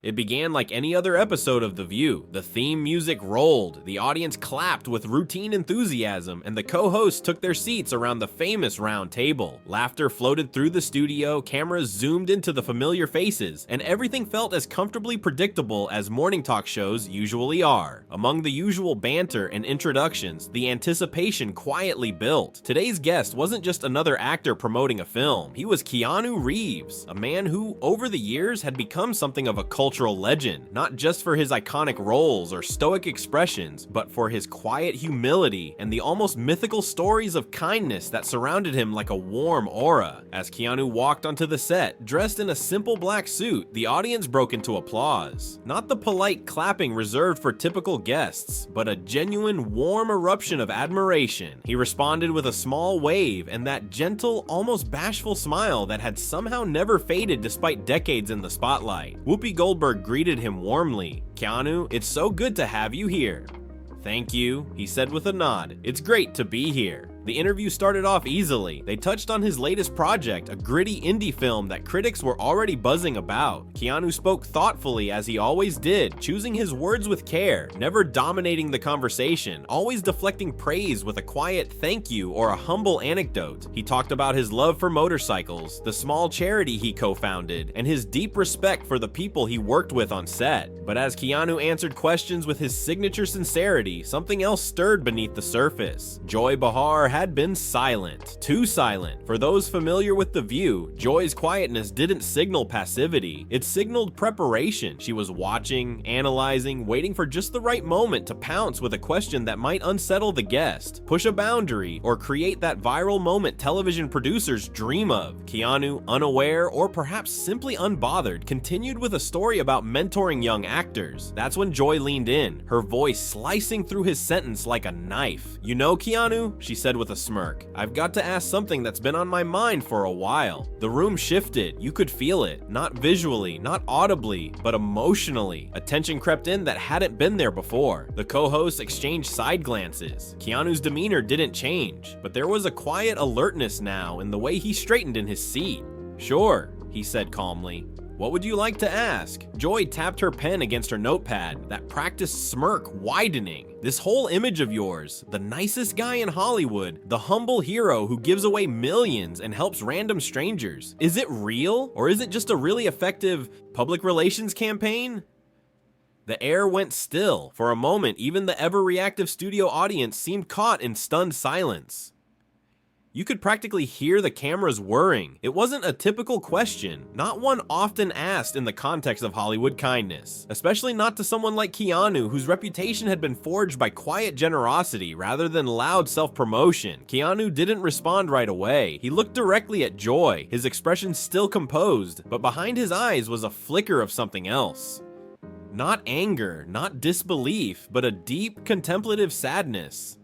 It began like any other episode of The View. The theme music rolled, the audience clapped with routine enthusiasm, and the co-hosts took their seats around the famous round table. Laughter floated through the studio, cameras zoomed into the familiar faces, and everything felt as comfortably predictable as morning talk shows usually are. Among the usual banter and introductions, the anticipation quietly built. Today's guest wasn't just another actor promoting a film. He was Keanu Reeves, a man who, over the years, had become something of a cultural legend, not just for his iconic roles or stoic expressions, but for his quiet humility and the almost mythical stories of kindness that surrounded him like a warm aura. As Keanu walked onto the set, dressed in a simple black suit, the audience broke into applause. Not the polite clapping reserved for typical guests, but a genuine, warm eruption of admiration. He responded with a small wave and that gentle, almost bashful smile that had somehow never faded despite decades in the spotlight. Whoopi Goldberg greeted him warmly. "Keanu, it's so good to have you here." "Thank you," he said with a nod. "It's great to be here." The interview started off easily. They touched on his latest project, a gritty indie film that critics were already buzzing about. Keanu spoke thoughtfully as he always did, choosing his words with care, never dominating the conversation, always deflecting praise with a quiet thank you or a humble anecdote. He talked about his love for motorcycles, the small charity he co-founded, and his deep respect for the people he worked with on set. But as Keanu answered questions with his signature sincerity, something else stirred beneath the surface. Joy Behar had been silent. Too silent. For those familiar with The View, Joy's quietness didn't signal passivity. It signaled preparation. She was watching, analyzing, waiting for just the right moment to pounce with a question that might unsettle the guest, push a boundary, or create that viral moment television producers dream of. Keanu, unaware or perhaps simply unbothered, continued with a story about mentoring young actors. That's when Joy leaned in, her voice slicing through his sentence like a knife. "You know, Keanu," she said with a smirk, "I've got to ask something that's been on my mind for a while." The room shifted. You could feel it. Not visually, not audibly, but emotionally. A tension crept in that hadn't been there before. The co-hosts exchanged side glances. Keanu's demeanor didn't change, but there was a quiet alertness now in the way he straightened in his seat. "Sure," he said calmly. "What would you like to ask?" Joy tapped her pen against her notepad, that practiced smirk widening. "This whole image of yours, the nicest guy in Hollywood, the humble hero who gives away millions and helps random strangers. Is it real? Or is it just a really effective public relations campaign?" The air went still. For a moment, even the ever-reactive studio audience seemed caught in stunned silence. You could practically hear the cameras whirring. It wasn't a typical question, not one often asked in the context of Hollywood kindness, especially not to someone like Keanu, whose reputation had been forged by quiet generosity rather than loud self-promotion. Keanu didn't respond right away. He looked directly at Joy, his expression still composed, but behind his eyes was a flicker of something else. Not anger, not disbelief, but a deep, contemplative sadness.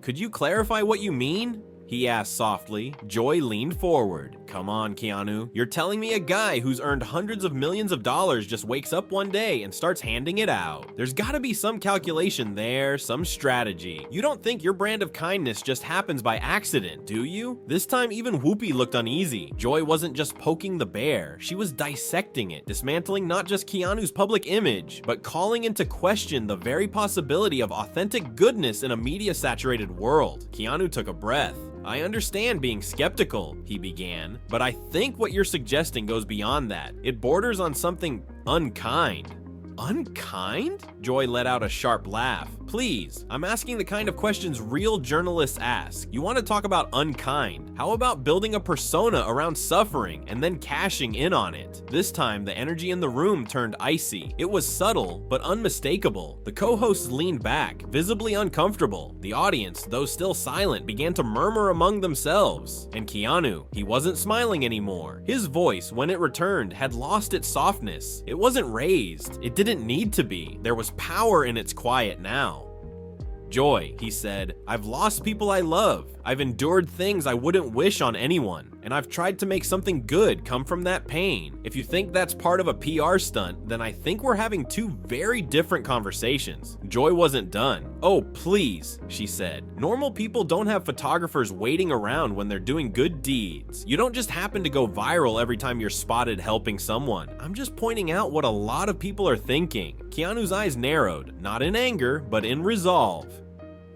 "Could you clarify what you mean?" he asked softly. Joy leaned forward. "Come on, Keanu. You're telling me a guy who's earned hundreds of millions of dollars just wakes up one day and starts handing it out. There's gotta be some calculation there, some strategy. You don't think your brand of kindness just happens by accident, do you?" This time even Whoopi looked uneasy. Joy wasn't just poking the bear, she was dissecting it, dismantling not just Keanu's public image, but calling into question the very possibility of authentic goodness in a media-saturated world. Keanu took a breath. "I understand being skeptical," he began, "but I think what you're suggesting goes beyond that. It borders on something unkind." "Unkind?" Joy let out a sharp laugh. "Please, I'm asking the kind of questions real journalists ask. You want to talk about unkind? How about building a persona around suffering and then cashing in on it?" This time, the energy in the room turned icy. It was subtle, but unmistakable. The co-hosts leaned back, visibly uncomfortable. The audience, though still silent, began to murmur among themselves. And Keanu, he wasn't smiling anymore. His voice, when it returned, had lost its softness. It wasn't raised. It didn't need to be. There was power in its quiet now. "Joy," he said, "I've lost people I love. I've endured things I wouldn't wish on anyone, and I've tried to make something good come from that pain. If you think that's part of a PR stunt, then I think we're having two very different conversations." Joy wasn't done. "Oh, please," she said. "Normal people don't have photographers waiting around when they're doing good deeds. You don't just happen to go viral every time you're spotted helping someone. I'm just pointing out what a lot of people are thinking." Keanu's eyes narrowed, not in anger, but in resolve.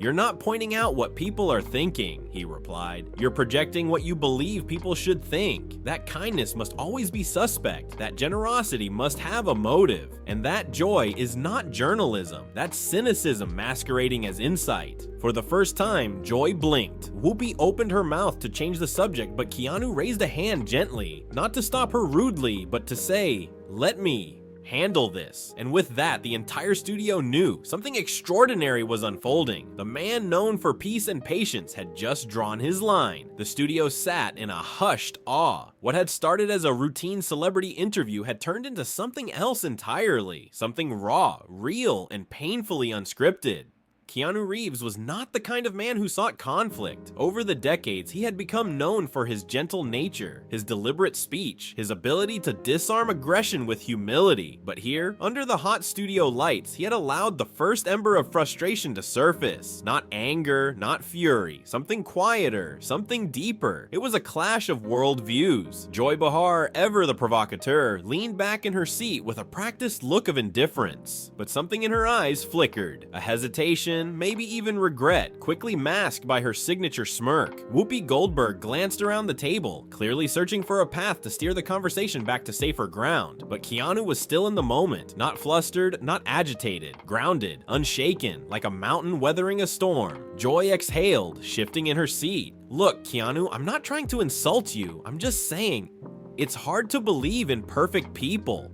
"You're not pointing out what people are thinking," he replied. "You're projecting what you believe people should think. That kindness must always be suspect. That generosity must have a motive. And that joy is not journalism. That's cynicism masquerading as insight." For the first time, Joy blinked. Whoopi opened her mouth to change the subject, but Keanu raised a hand gently, not to stop her rudely, but to say, "Let me handle this." And with that, the entire studio knew something extraordinary was unfolding. The man known for peace and patience had just drawn his line. The studio sat in a hushed awe. What had started as a routine celebrity interview had turned into something else entirely. Something raw, real, and painfully unscripted. Keanu Reeves was not the kind of man who sought conflict. Over the decades, he had become known for his gentle nature, his deliberate speech, his ability to disarm aggression with humility. But here, under the hot studio lights, he had allowed the first ember of frustration to surface. Not anger, not fury, something quieter, something deeper. It was a clash of worldviews. Joy Behar, ever the provocateur, leaned back in her seat with a practiced look of indifference. But something in her eyes flickered, a hesitation, maybe even regret, quickly masked by her signature smirk. Whoopi Goldberg glanced around the table, clearly searching for a path to steer the conversation back to safer ground. But Keanu was still in the moment, not flustered, not agitated, grounded, unshaken, like a mountain weathering a storm. Joy exhaled, shifting in her seat. "Look, Keanu, I'm not trying to insult you. I'm just saying, it's hard to believe in perfect people."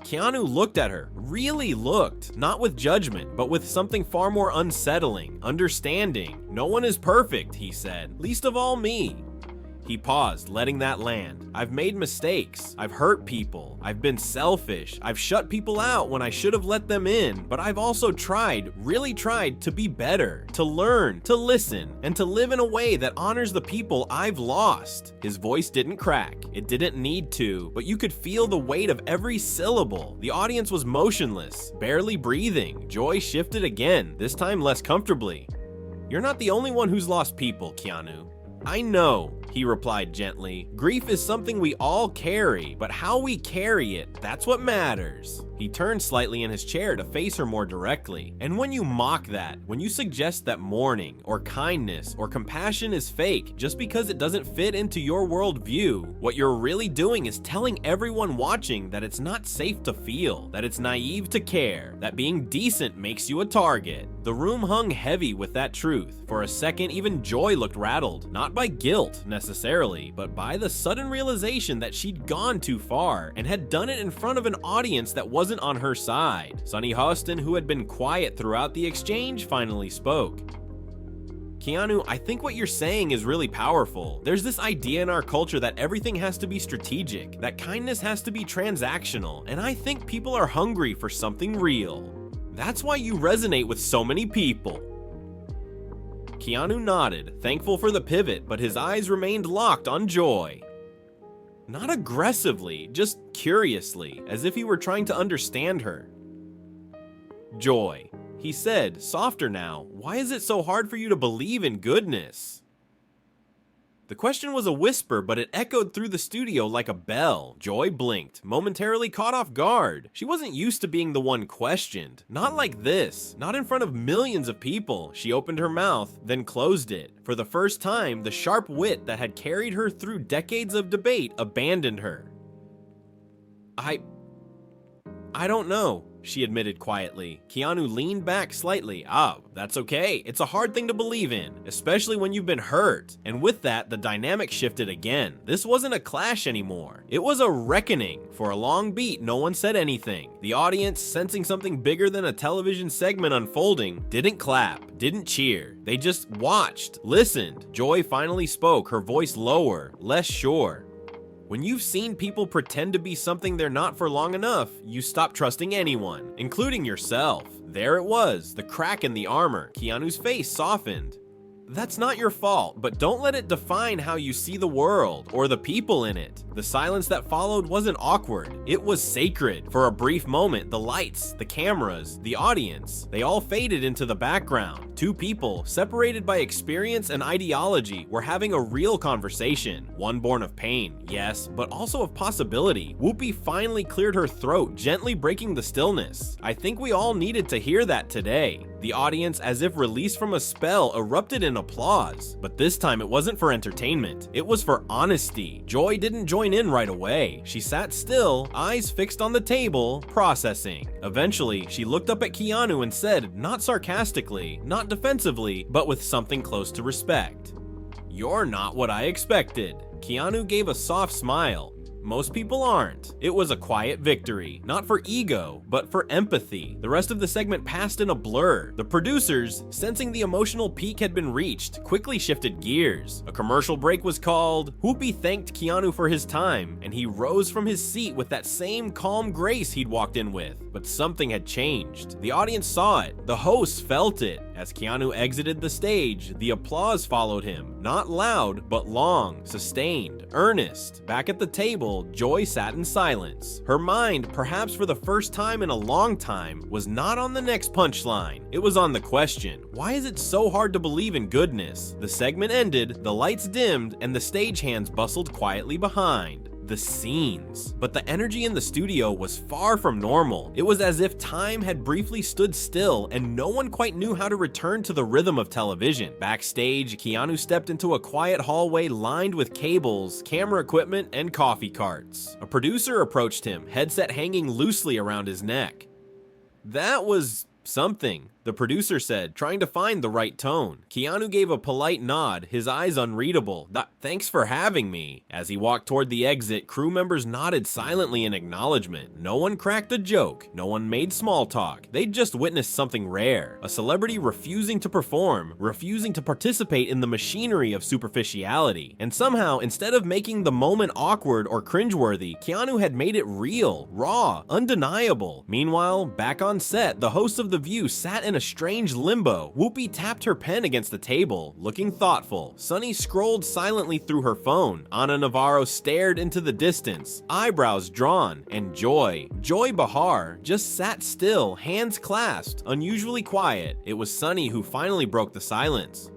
Keanu looked at her, really looked, not with judgment, but with something far more unsettling, understanding. "No one is perfect," he said, "least of all me." He paused, letting that land. "I've made mistakes. I've hurt people. I've been selfish. I've shut people out when I should have let them in. But I've also tried, really tried, to be better, to learn, to listen, and to live in a way that honors the people I've lost." His voice didn't crack. It didn't need to, but you could feel the weight of every syllable. The audience was motionless, barely breathing. Joy shifted again, this time less comfortably. "You're not the only one who's lost people, Keanu." "I know," he replied gently. "Grief is something we all carry, but how we carry it, that's what matters." He turned slightly in his chair to face her more directly. "And when you mock that, when you suggest that mourning, or kindness, or compassion is fake just because it doesn't fit into your worldview, what you're really doing is telling everyone watching that it's not safe to feel, that it's naive to care, that being decent makes you a target." The room hung heavy with that truth. For a second, even Joy looked rattled, not by guilt necessarily, but by the sudden realization that she'd gone too far, and had done it in front of an audience that wasn't on her side. Sonny Hostin, who had been quiet throughout the exchange, finally spoke. "Keanu, I think what you're saying is really powerful. There's this idea in our culture that everything has to be strategic, that kindness has to be transactional, and I think people are hungry for something real. That's why you resonate with so many people." Keanu nodded, thankful for the pivot, but his eyes remained locked on Joy. Not aggressively, just curiously, as if he were trying to understand her. "Joy," he said, softer now, "why is it so hard for you to believe in goodness?" The question was a whisper, but it echoed through the studio like a bell. Joy blinked, momentarily caught off guard. She wasn't used to being the one questioned. Not like this, not in front of millions of people. She opened her mouth, then closed it. For the first time, the sharp wit that had carried her through decades of debate abandoned her. I don't know," she admitted quietly. Keanu leaned back slightly. That's okay. It's a hard thing to believe in, especially when you've been hurt." And with that, the dynamic shifted again. This wasn't a clash anymore. It was a reckoning. For a long beat, no one said anything. The audience, sensing something bigger than a television segment unfolding, didn't clap, didn't cheer. They just watched, listened. Joy finally spoke, her voice lower, less sure. "When you've seen people pretend to be something they're not for long enough, you stop trusting anyone, including yourself." There it was, the crack in the armor. Keanu's face softened. That's not your fault, but don't let it define how you see the world or the people in it. The silence that followed wasn't awkward, it was sacred. For a brief moment, the lights, the cameras, the audience, they all faded into the background. Two people, separated by experience and ideology, were having a real conversation. One born of pain, yes, but also of possibility. Whoopi finally cleared her throat, gently breaking the stillness. I think we all needed to hear that today. The audience, as if released from a spell, erupted in applause. But this time it wasn't for entertainment, it was for honesty. Joy didn't join in right away. She sat still, eyes fixed on the table, processing. Eventually, she looked up at Keanu and said, not sarcastically, not defensively, but with something close to respect, "You're not what I expected." Keanu gave a soft smile. Most people aren't. It was a quiet victory, not for ego, but for empathy. The rest of the segment passed in a blur. The producers, sensing the emotional peak had been reached, quickly shifted gears. A commercial break was called. Whoopi thanked Keanu for his time, and he rose from his seat with that same calm grace he'd walked in with. But something had changed. The audience saw it. The hosts felt it. As Keanu exited the stage, the applause followed him. Not loud, but long, sustained, earnest. Back at the table, Joy sat in silence. Her mind, perhaps for the first time in a long time, was not on the next punchline. It was on the question, why is it so hard to believe in goodness? The segment ended, the lights dimmed, and the stagehands bustled quietly behind. The scenes. But the energy in the studio was far from normal. It was as if time had briefly stood still and no one quite knew how to return to the rhythm of television. Backstage, Keanu stepped into a quiet hallway lined with cables, camera equipment, and coffee carts. A producer approached him, headset hanging loosely around his neck. That was something, the producer said, trying to find the right tone. Keanu gave a polite nod, his eyes unreadable. Thanks for having me. As he walked toward the exit, crew members nodded silently in acknowledgement. No one cracked a joke. No one made small talk. They'd just witnessed something rare. A celebrity refusing to perform, refusing to participate in the machinery of superficiality. And somehow, instead of making the moment awkward or cringeworthy, Keanu had made it real, raw, undeniable. Meanwhile, back on set, the hosts of The View sat in a strange limbo. Whoopi tapped her pen against the table, looking thoughtful. Sunny scrolled silently through her phone. Ana Navarro stared into the distance, eyebrows drawn, and Joy Behar, just sat still, hands clasped, unusually quiet. It was Sunny who finally broke the silence.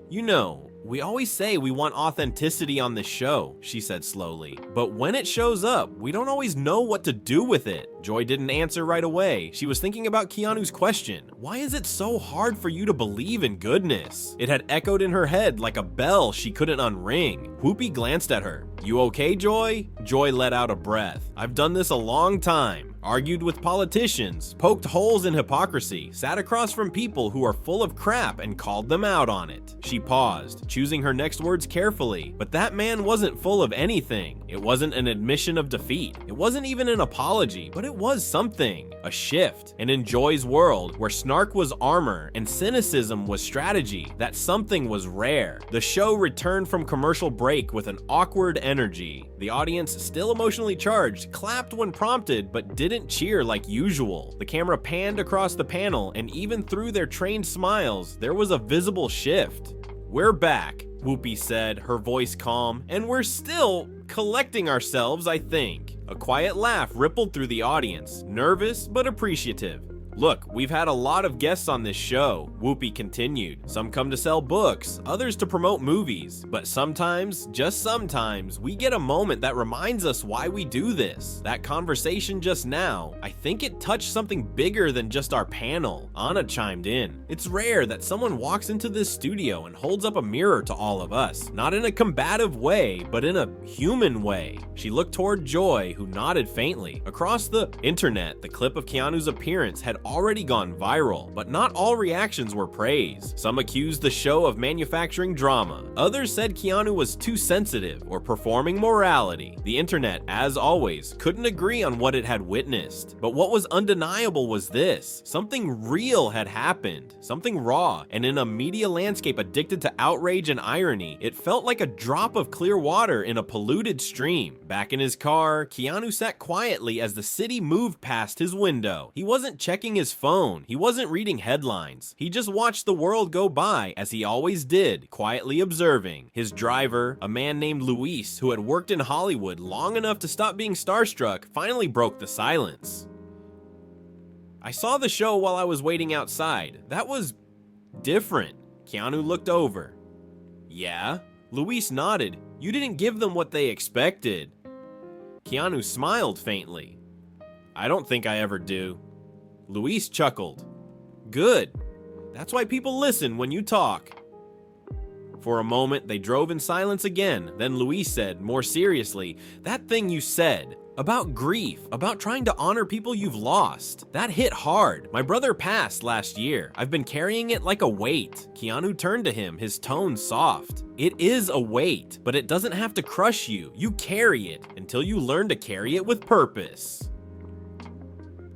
"You know, we always say we want authenticity on this show," she said slowly. "But when it shows up, we don't always know what to do with it." Joy didn't answer right away. She was thinking about Keanu's question. Why is it so hard for you to believe in goodness? It had echoed in her head like a bell she couldn't unring. Whoopi glanced at her. "You okay, Joy?" Joy let out a breath. "I've done this a long time. Argued with politicians, poked holes in hypocrisy, sat across from people who are full of crap and called them out on it." She paused, choosing her next words carefully. But that man wasn't full of anything. It wasn't an admission of defeat. It wasn't even an apology, but it was something. A shift. And in Joy's world, where snark was armor and cynicism was strategy, that something was rare. The show returned from commercial break with an awkward energy. The audience, still emotionally charged, clapped when prompted, but didn't cheer like usual. The camera panned across the panel, and even through their trained smiles, there was a visible shift. "We're back," Whoopi said, her voice calm, "and we're still collecting ourselves, I think." A quiet laugh rippled through the audience, nervous but appreciative. "Look, we've had a lot of guests on this show," Whoopi continued. "Some come to sell books, others to promote movies. But sometimes, just sometimes, we get a moment that reminds us why we do this. That conversation just now, I think it touched something bigger than just our panel." Ana chimed in. "It's rare that someone walks into this studio and holds up a mirror to all of us. Not in a combative way, but in a human way." She looked toward Joy, who nodded faintly. Across the internet, the clip of Keanu's appearance had already gone viral, but not all reactions were praise. Some accused the show of manufacturing drama. Others said Keanu was too sensitive or performing morality. The internet, as always, couldn't agree on what it had witnessed. But what was undeniable was this: something real had happened, something raw, and in a media landscape addicted to outrage and irony, it felt like a drop of clear water in a polluted stream. Back in his car, Keanu sat quietly as the city moved past his window. He wasn't checking checking his phone. He wasn't reading headlines. He just watched the world go by, as he always did, quietly observing. His driver, a man named Luis, who had worked in Hollywood long enough to stop being starstruck, finally broke the silence. "I saw the show while I was waiting outside. That was different." Keanu looked over. "Yeah?" Luis nodded. "You didn't give them what they expected." Keanu smiled faintly. "I don't think I ever do." Luis chuckled. "Good. That's why people listen when you talk." For a moment, they drove in silence again. Then Luis said, more seriously, "That thing you said, about grief, about trying to honor people you've lost, that hit hard. My brother passed last year. I've been carrying it like a weight." Keanu turned to him, his tone soft. "It is a weight, but it doesn't have to crush you. You carry it until you learn to carry it with purpose."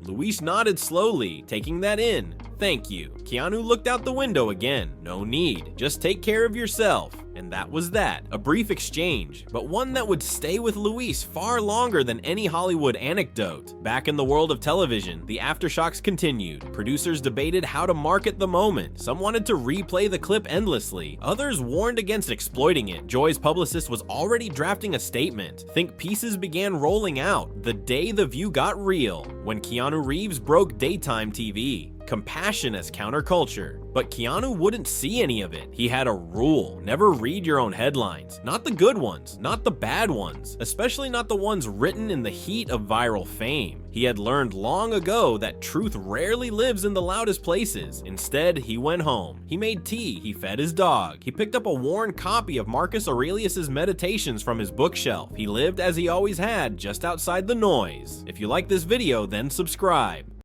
Luis nodded slowly, taking that in. "Thank you." Keanu looked out the window again. "No need. Just take care of yourself." And that was that. A brief exchange, but one that would stay with Luis far longer than any Hollywood anecdote. Back in the world of television, the aftershocks continued. Producers debated how to market the moment. Some wanted to replay the clip endlessly. Others warned against exploiting it. Joy's publicist was already drafting a statement. Think pieces began rolling out the day The View got real, when Keanu Reeves broke daytime TV. Compassion as counterculture. But Keanu wouldn't see any of it. He had a rule: never read your own headlines. Not the good ones, not the bad ones, especially not the ones written in the heat of viral fame. He had learned long ago that truth rarely lives in the loudest places. Instead, he went home. He made tea, he fed his dog. He picked up a worn copy of Marcus Aurelius's Meditations from his bookshelf. He lived as he always had, just outside the noise. If you like this video, then subscribe.